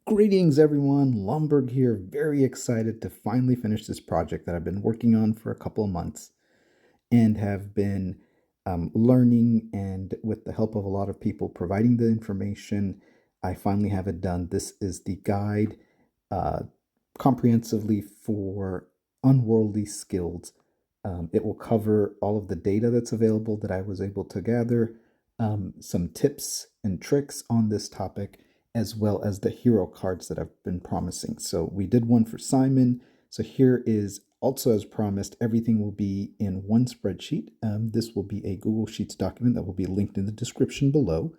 Greetings, everyone. Lumberg here. Very excited to finally finish this project that I've been working on for a couple of months and have been learning, and with the help of a lot of people providing the information, I finally have it done. This is the guide uh, comprehensively for unworldly skills. It will cover all of the data that's available that I was able to gather, some tips and tricks on this topic, as well as the hero cards that I've been promising. So we did one for Simon. So here is also, as promised, everything will be in one spreadsheet. This will be a Google Sheets document that will be linked in the description below.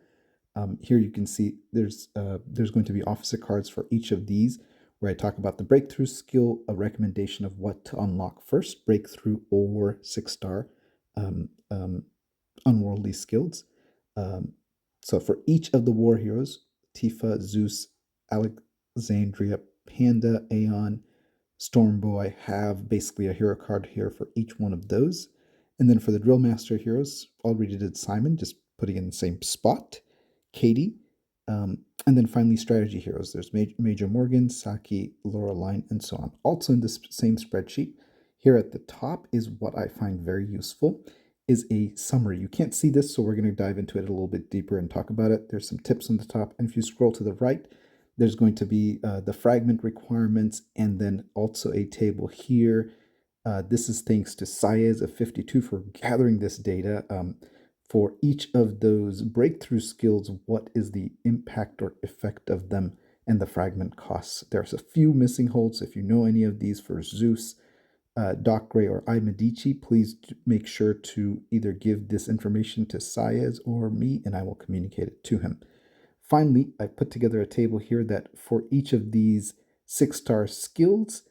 Here you can see there's going to be officer cards for each of these, where I talk about the breakthrough skill, a recommendation of what to unlock first, breakthrough or 6-star unworldly skills. So for each of the war heroes, Tifa, Zeus, Alexandria, Panda, Aeon, Stormboy, have basically a hero card here for each one of those. And then for the Drill Master heroes, already did Simon, just putting in the same spot. Katie, and then finally strategy heroes. There's Major Morgan, Saki, Laureline, and so on. Also in this same spreadsheet, here at the top is what I find very useful, is a summary. You can't see this, so we're going to dive into it a little bit deeper and talk about it. There's some tips on the top, and if you scroll to the right, there's going to be the fragment requirements, and then also a table here. This is thanks to Saez of 52 for gathering this data. For each of those breakthrough skills, what is the impact or effect of them and the fragment costs? There's a few missing holds. If you know any of these for Zeus, Doc Gray, or I Medici, please make sure to either give this information to Saez or me, and I will communicate it to him. Finally, I put together a table here that for each of these 6-star skills,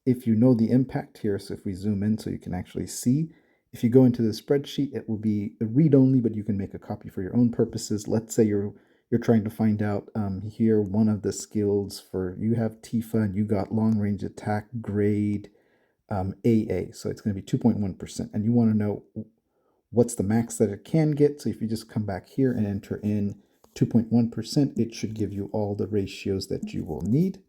if you know the impact here, so if we zoom in so you can actually see, if you go into the spreadsheet, it will be read-only, but you can make a copy for your own purposes. Let's say you're trying to find out here one of the skills for, you have Tifa and you got long-range attack grade AA, so it's going to be 2.1%, and you want to know what's the max that it can get. So if you just come back here and enter in 2.1%, it should give you all the ratios that you will need.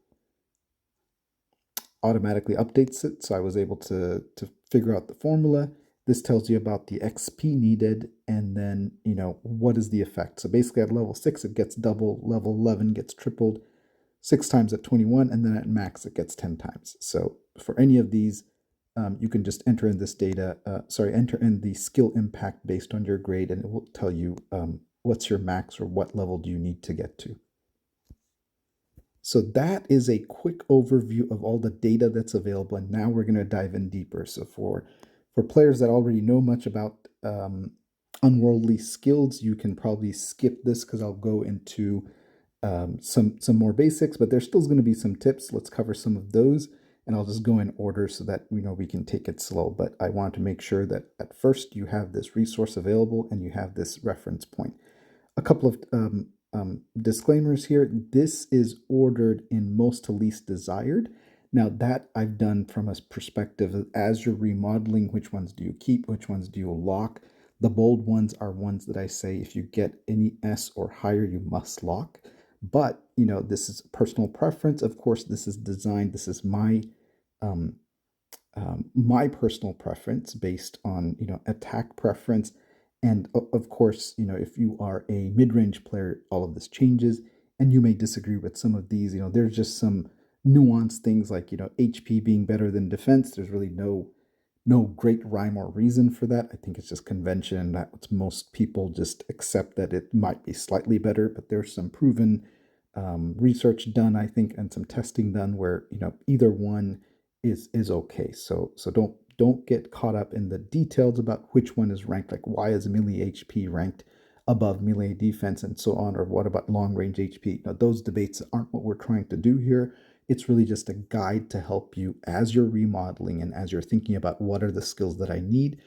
Automatically updates it, so I was able to figure out the formula. This tells you about the XP needed, and then, what is the effect. So basically at level 6, it gets double, level 11 gets tripled, 6 times at 21, and then at max, it gets 10 times. So for any of these, you can just enter in this data, enter in the skill impact based on your grade, and it will tell you what's your max or what level do you need to get to. So that is a quick overview of all the data that's available, and now we're going to dive in deeper. So for players that already know much about unworldly skills, you can probably skip this because I'll go into some more basics, but there's still going to be some tips. Let's cover some of those, and I'll just go in order so that we can take it slow. But I want to make sure that at first you have this resource available and you have this reference point. A couple of disclaimers here. This is ordered in most to least desired. Now that I've done from a perspective of, as you're remodeling, which ones do you keep, which ones do you lock? The bold ones are ones that I say if you get any S or higher, you must lock. But, this is personal preference. Of course, this is designed, this is my my personal preference based on, attack preference. And of course, if you are a mid-range player, all of this changes, and you may disagree with some of these. There's just some nuanced things like, HP being better than defense. There's really no great rhyme or reason for that. I think it's just convention that most people just accept that it might be slightly better, but there's some proven research done, I think, and some testing done where, either one is okay. So don't get caught up in the details about which one is ranked, like why is melee HP ranked above melee defense and so on, or what about long range HP. Those debates aren't what we're trying to do here. It's really just a guide to help you as you're remodeling and as you're thinking about what are the skills that I need.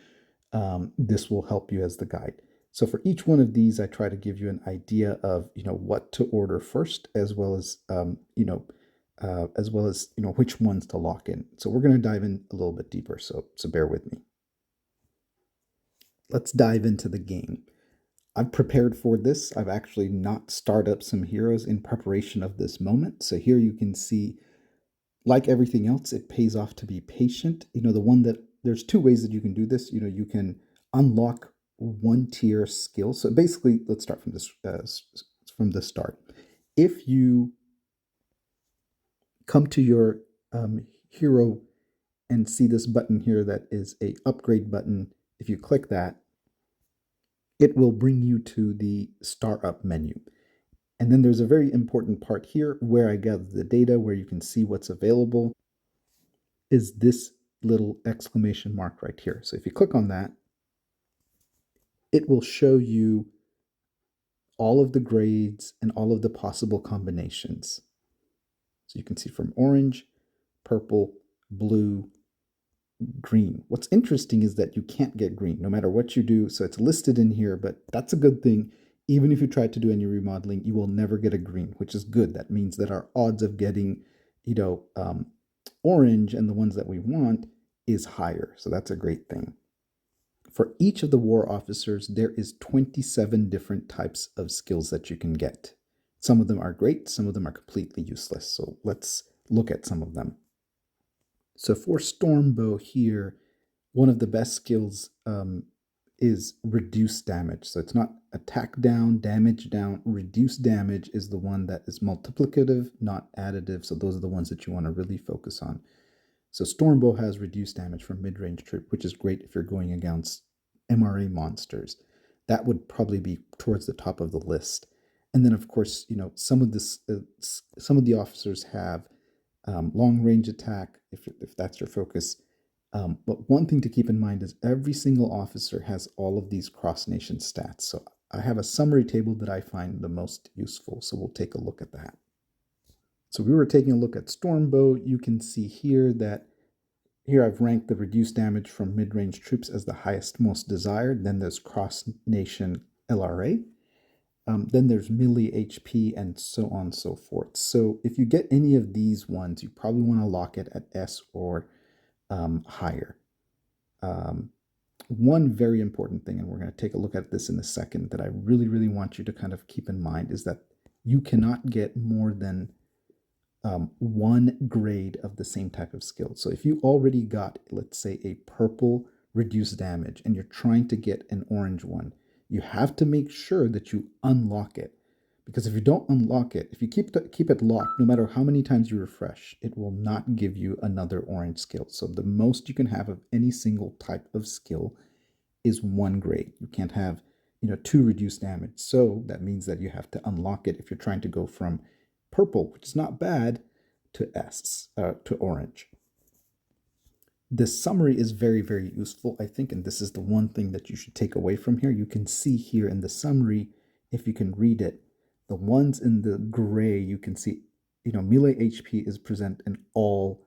This will help you as the guide. So for each one of these, I try to give you an idea of what to order first, as well as which ones to lock in. So we're going to dive in a little bit deeper. So bear with me. Let's dive into the game. I've prepared for this. I've actually not started up some heroes in preparation of this moment. So here you can see, like everything else, it pays off to be patient. The one that there's two ways that you can do this. You can unlock one tier skill. So basically, let's start from this from the start. If you come to your hero and see this button here that is a upgrade button, if you click that, it will bring you to the Star Up menu. And then there's a very important part here where I gather the data, where you can see what's available, is this little exclamation mark right here. So if you click on that, it will show you all of the grades and all of the possible combinations. So you can see from orange, purple, blue, green. What's interesting is that you can't get green no matter what you do. So it's listed in here, but that's a good thing. Even if you try to do any remodeling, you will never get a green, which is good. That means that our odds of getting, orange and the ones that we want is higher. So that's a great thing. For each of the war officers, there is 27 different types of skills that you can get. Some of them are great, some of them are completely useless. So let's look at some of them. So for Stormbow here, one of the best skills is reduce damage. So it's not attack down, damage down. Reduce damage is the one that is multiplicative, not additive. So those are the ones that you want to really focus on. So Stormbow has reduced damage from mid-range troop, which is great if you're going against MRA monsters. That would probably be towards the top of the list. And then, of course, some of the officers have long range attack, if that's your focus. But one thing to keep in mind is every single officer has all of these cross-nation stats. So I have a summary table that I find the most useful. So we'll take a look at that. So we were taking a look at Stormbow. You can see here that here I've ranked the reduced damage from mid-range troops as the highest, most desired. Then there's Cross-Nation LRA. Then there's melee HP and so on and so forth. So if you get any of these ones, you probably want to lock it at S or higher. One very important thing, and we're going to take a look at this in a second, that I really, really want you to kind of keep in mind is that you cannot get more than one grade of the same type of skill. So if you already got, let's say, a purple reduced damage and you're trying to get an orange one, you have to make sure that you unlock it. Because if you don't unlock it, if you keep it locked, no matter how many times you refresh, it will not give you another orange skill. So the most you can have of any single type of skill is one grade. You can't have, two reduced damage. So that means that you have to unlock it if you're trying to go from purple, which is not bad, to to orange. This summary is very, very useful, I think, and this is the one thing that you should take away from here. You can see here in the summary, if you can read it, the ones in the gray, you can see, melee HP is present in all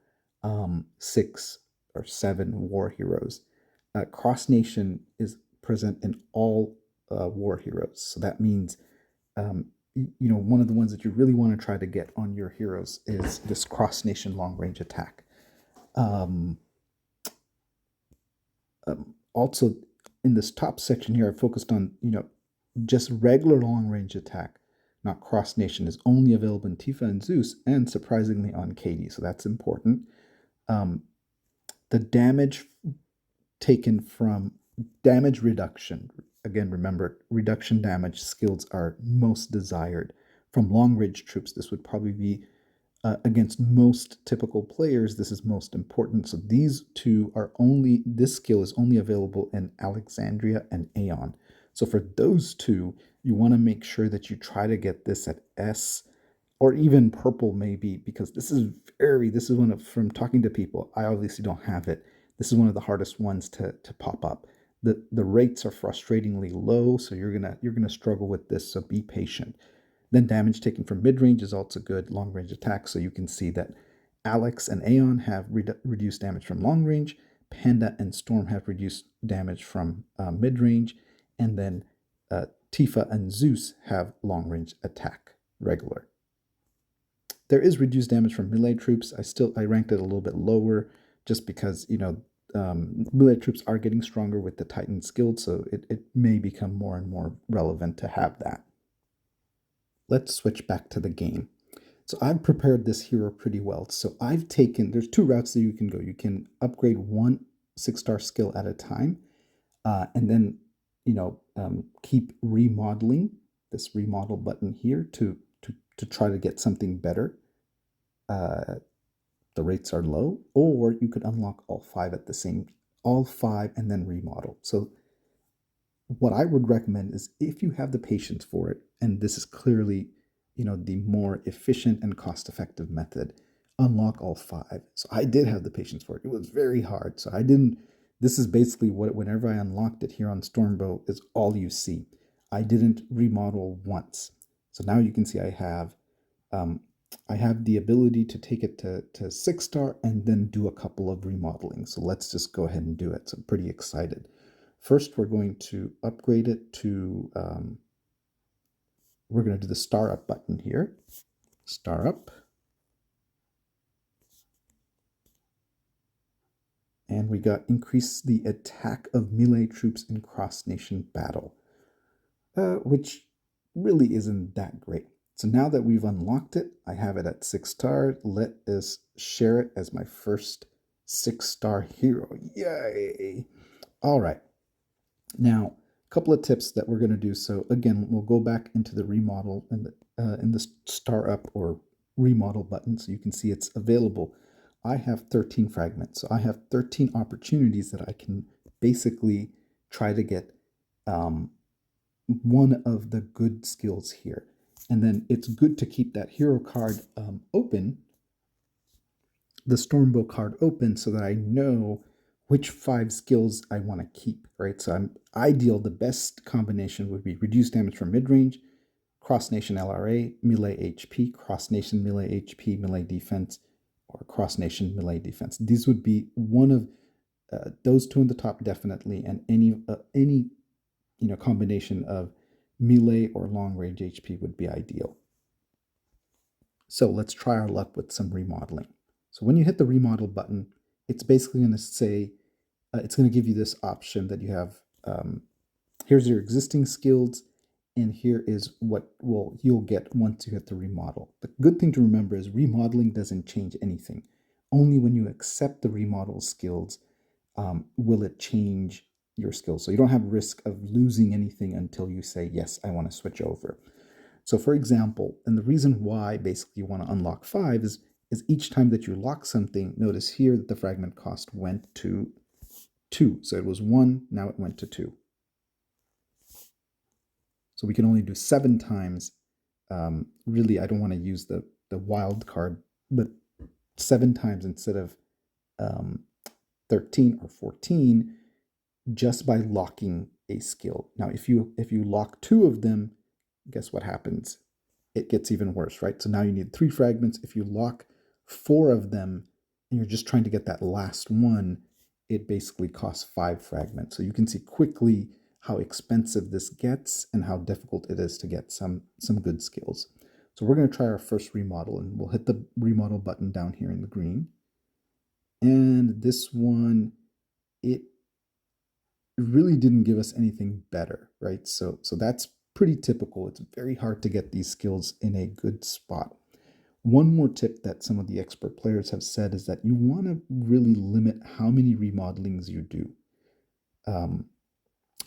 6 or 7 war heroes. Cross-Nation is present in all war heroes. So that means, one of the ones that you really want to try to get on your heroes is this Cross-Nation long-range attack. Also, in this top section here, I focused on, just regular long-range attack, not cross-nation, is only available in Tifa and Zeus, and surprisingly on Katie, so that's important. The damage taken from damage reduction, again, remember, reduction damage skills are most desired. From long-range troops, this would probably be against most typical players, this is most important. So these two are this skill is only available in Alexandria and Aeon. So for those two, you want to make sure that you try to get this at S or even purple maybe, because this is one of, from talking to people, I obviously don't have it. This is one of the hardest ones to pop up. The rates are frustratingly low, so you're gonna struggle with this, so be patient. Then damage taken from mid-range is also good long-range attack. So you can see that Alex and Aeon have reduced damage from long-range. Panda and Storm have reduced damage from mid-range. And then Tifa and Zeus have long-range attack, regular. There is reduced damage from melee troops. I ranked it a little bit lower just because, melee troops are getting stronger with the Titan Guild, so it may become more and more relevant to have that. Let's switch back to the game. So I've prepared this hero pretty well. So I've taken, there's two routes that you can go. You can upgrade one 6-star skill at a time, and then, keep remodeling, this remodel button here to try to get something better. The rates are low, or you could unlock all five and then remodel. So what I would recommend is, if you have the patience for it, and this is clearly, the more efficient and cost-effective method, unlock all five. So I did have the patience for it. It was very hard. So I didn't, this is basically whenever I unlocked it here on Stormbow is all you see. I didn't remodel once. So now you can see I have the ability to take it to 6-star and then do a couple of remodeling. So let's just go ahead and do it. So I'm pretty excited. First, we're going to upgrade it to, we're going to do the star up button here. Star up. And we got increase the attack of melee troops in cross-nation battle, which really isn't that great. So now that we've unlocked it, I have it at 6-star. Let us share it as my first 6-star hero. Yay! All right. Now, a couple of tips that we're going to do. So again, we'll go back into the remodel and in the star up or remodel button, so you can see it's available. I have 13 fragments, so I have 13 opportunities that I can basically try to get one of the good skills here. And then it's good to keep that hero card open, the Stormbow card open, so that I know which 5 skills I want to keep, right? So the best combination would be reduced damage from mid-range, Cross-Nation LRA, melee HP, Cross-Nation melee HP, melee defense, or Cross-Nation melee defense. These would be one of those two in the top definitely, and any combination of melee or long-range HP would be ideal. So let's try our luck with some remodeling. So when you hit the remodel button, it's basically going to say, it's going to give you this option that you have, here's your existing skills, and here is what you'll get once you hit the remodel. The good thing to remember is remodeling doesn't change anything. Only when you accept the remodel skills will it change your skills. So you don't have risk of losing anything until you say, yes, I want to switch over. So for example, and the reason why basically you want to unlock 5 is each time that you lock something, notice here that the fragment cost went to 2. So it was 1, now it went to 2. So we can only do 7 times. Really, I don't want to use the wild card, but 7 times instead of 13 or 14, just by locking a skill. Now, if you lock 2 of them, guess what happens? It gets even worse, right? So now you need 3 fragments. If you lock 4 of them and you're just trying to get that last one, it basically costs 5 fragments. So you can see quickly how expensive this gets and how difficult it is to get some good skills. So we're going to try our first remodel, and we'll hit the remodel button down here in the green. And this one, it really didn't give us anything better, right? So that's pretty typical. It's very hard to get these skills in a good spot. One more tip that some of the expert players have said is that you want to really limit how many remodelings you do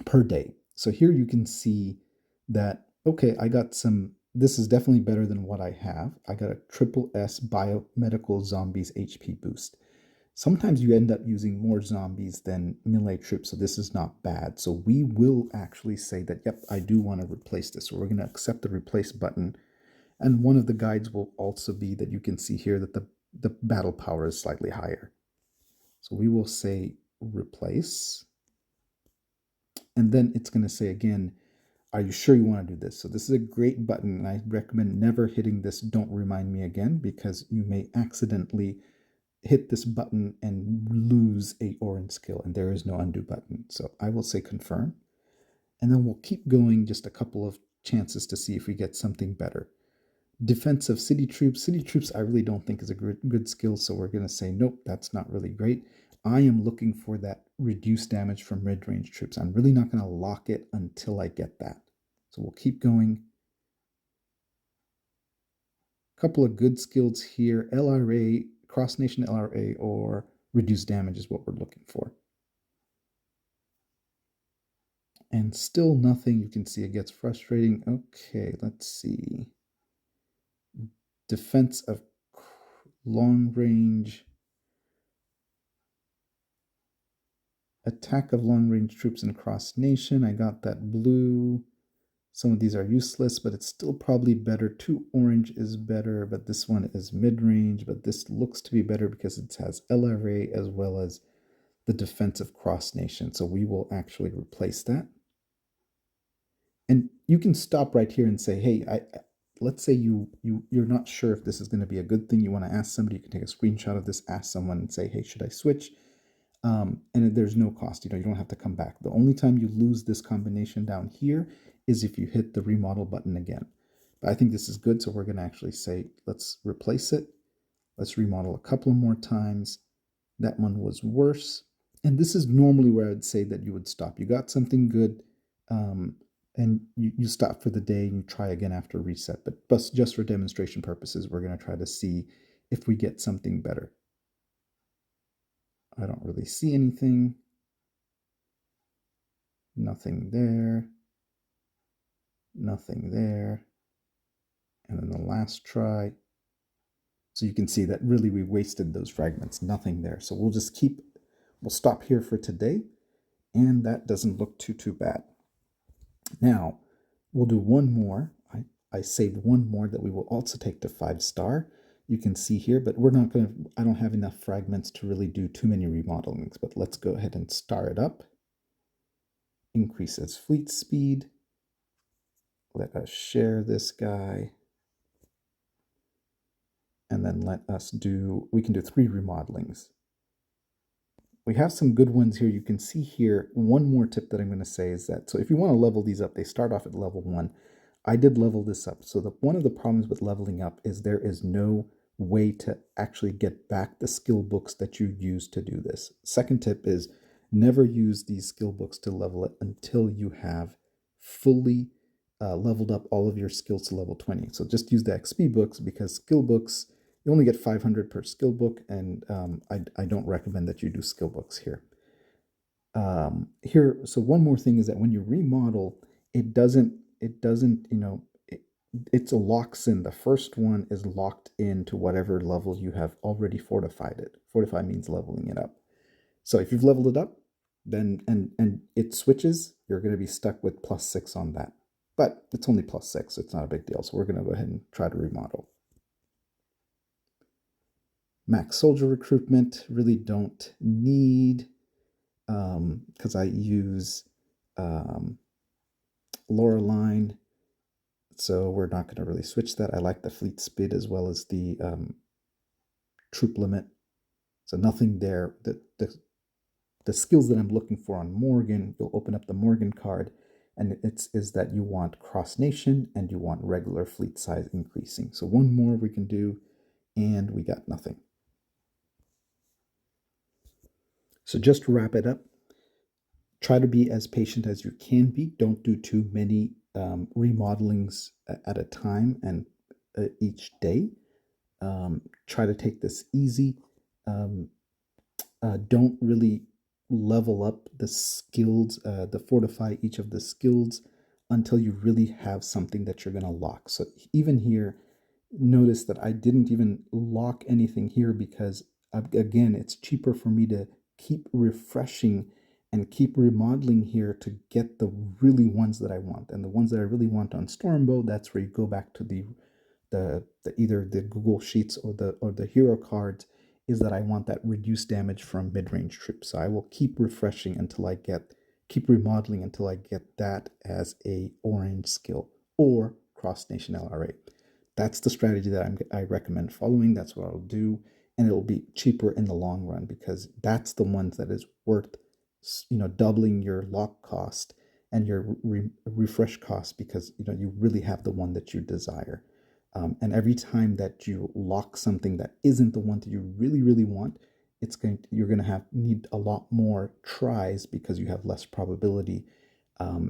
per day. So here you can see that, okay, I got this is definitely better than what I have. I got a triple S biomedical zombies HP boost. Sometimes you end up using more zombies than melee troops, so this is not bad. So we will actually say that, yep, I do want to replace this. So we're going to accept the replace button. And one of the guides will also be that you can see here that the battle power is slightly higher. So we will say replace. And then it's going to say again, are you sure you want to do this? So this is a great button, and I recommend never hitting this don't remind me again, because you may accidentally hit this button and lose a orange skill, and there is no undo button. So I will say confirm, and then we'll keep going just a couple of chances to see if we get something better. Defensive city troops. City troops I really don't think is a good skill, so we're going to say nope, that's not really great. I am looking for that reduced damage from mid-range troops. I'm really not going to lock it until I get that. So we'll keep going. A couple of good skills here. LRA, Cross-Nation LRA, or reduced damage is what we're looking for. And still nothing. You can see it gets frustrating. Okay, let's see. Defense of long range. Attack of long range troops in Cross-Nation. I got that blue. Some of these are useless, but it's still probably better. 2 orange is better, but this one is mid-range. But this looks to be better because it has LRA as well as the defense of Cross-Nation. So we will actually replace that. And you can stop right here and say, hey, let's say you're not sure if this is going to be a good thing. You want to ask somebody. You can take a screenshot of this, ask someone and say, hey, should I switch? And there's no cost. You don't have to come back. The only time you lose this combination down here is if you hit the remodel button again. But I think this is good, so we're going to actually say, let's replace it. Let's remodel a couple more times. That one was worse. And this is normally where I would say that you would stop. You got something good, and you stop for the day and you try again after reset. But just for demonstration purposes, we're going to try to see if we get something better. I don't really see anything. Nothing there. Nothing there. And then the last try. So you can see that really we wasted those fragments. Nothing there. So we'll stop here for today. And that doesn't look too bad. Now, we'll do one more. I saved one more that we will also take to 5-star. You can see here, but I don't have enough fragments to really do too many remodelings, but let's go ahead and star it up. Increase its fleet speed. Let us share this guy. And then we can do 3 remodelings. We have some good ones here. You can see here, one more tip that I'm going to say is that, so if you want to level these up, they start off at level 1. I did level this up. So one of the problems with leveling up is there is no way to actually get back the skill books that you use to do this. Second tip is never use these skill books to level it until you have fully leveled up all of your skills to level 20. So just use the XP books, because skill books, you only get 500 per skill book, and I don't recommend that you do skill books here. So one more thing is that when you remodel, it locks in. The first one is locked into whatever level you have already fortified it. Fortify means leveling it up. So if you've leveled it up, then and it switches, you're going to be stuck with +6 on that. But it's only +6, so it's not a big deal. So we're going to go ahead and try to remodel. Max soldier recruitment, really don't need, because I use Laureline, so we're not going to really switch that. I like the fleet speed as well as the troop limit, so nothing there. The skills that I'm looking for on Morgan, you'll open up the Morgan card, and is that you want Cross-Nation and you want regular fleet size increasing. So one more we can do, and we got nothing. So just to wrap it up, try to be as patient as you can be. Don't do too many remodelings at a time and each day. Try to take this easy. Don't really level up the skills, fortify each of the skills until you really have something that you're going to lock. So even here, notice that I didn't even lock anything here because, again, it's cheaper for me to keep refreshing and keep remodeling here to get the really ones that I want. And the ones that I really want on Stormbow, that's where you go back to the either the Google Sheets or the hero cards, is that I want that reduced damage from mid-range troops. So I will keep refreshing keep remodeling until I get that as a orange skill or Cross-Nation LRA. That's the strategy that I recommend following. That's what I'll do, and it'll be cheaper in the long run because that's the ones that is worth, doubling your lock cost and your refresh cost, because you really have the one that you desire. And every time that you lock something that isn't the one that you really, really want, you're going to need a lot more tries because you have less probability,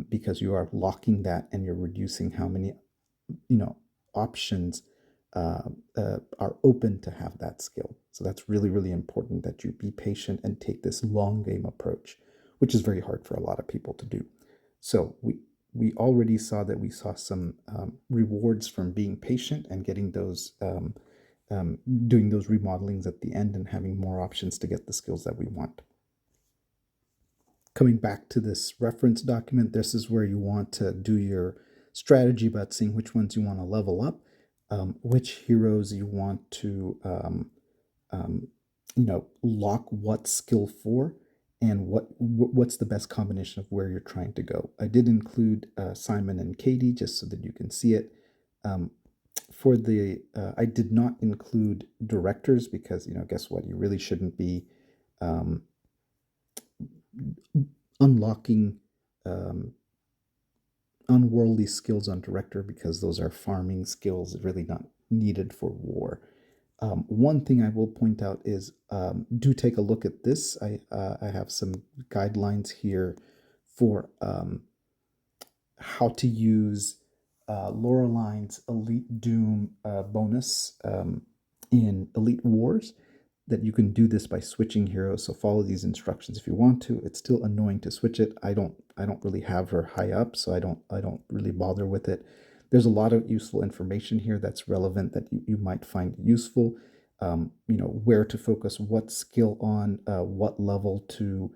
because you are locking that and you're reducing how many options are open to have that skill. So that's really, really important that you be patient and take this long game approach, which is very hard for a lot of people to do. So we already saw that we saw some rewards from being patient and getting those doing those remodelings at the end and having more options to get the skills that we want. Coming back to this reference document, this is where you want to do your strategy about seeing which ones you want to level up, which heroes you want to lock what skill for, and what's the best combination of where you're trying to go. I did include Simon and Katie just so that you can see it. For the I did not include directors because guess what, you really shouldn't be unlocking unworldly skills on director because those are farming skills, really not needed for war. One thing I will point out is do take a look at this. I have some guidelines here for how to use Loreline's Elite Doom bonus in Elite Wars, that you can do this by switching heroes. So follow these instructions if you want to. It's still annoying to switch it. I don't really have her high up, so I don't really bother with it. There's a lot of useful information here that's relevant that you might find useful. Where to focus, what skill on, what level to,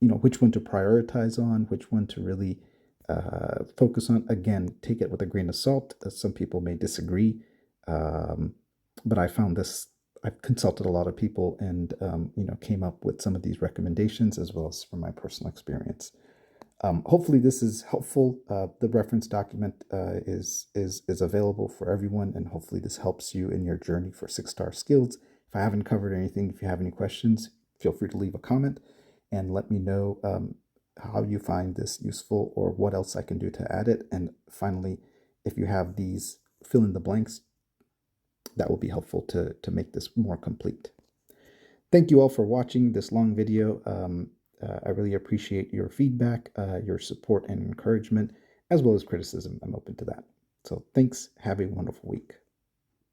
which one to prioritize on, which one to really focus on. Again, take it with a grain of salt. Some people may disagree, but I found this. I've consulted a lot of people and came up with some of these recommendations as well as from my personal experience. Hopefully this is helpful. The reference document is available for everyone, and hopefully this helps you in your journey for 6-star skills. If I haven't covered anything, if you have any questions, feel free to leave a comment and let me know how you find this useful or what else I can do to add it. And finally, if you have these fill in the blanks, that will be helpful to make this more complete. Thank you all for watching this long video. I really appreciate your feedback, your support and encouragement, as well as criticism. I'm open to that. So thanks. Have a wonderful week.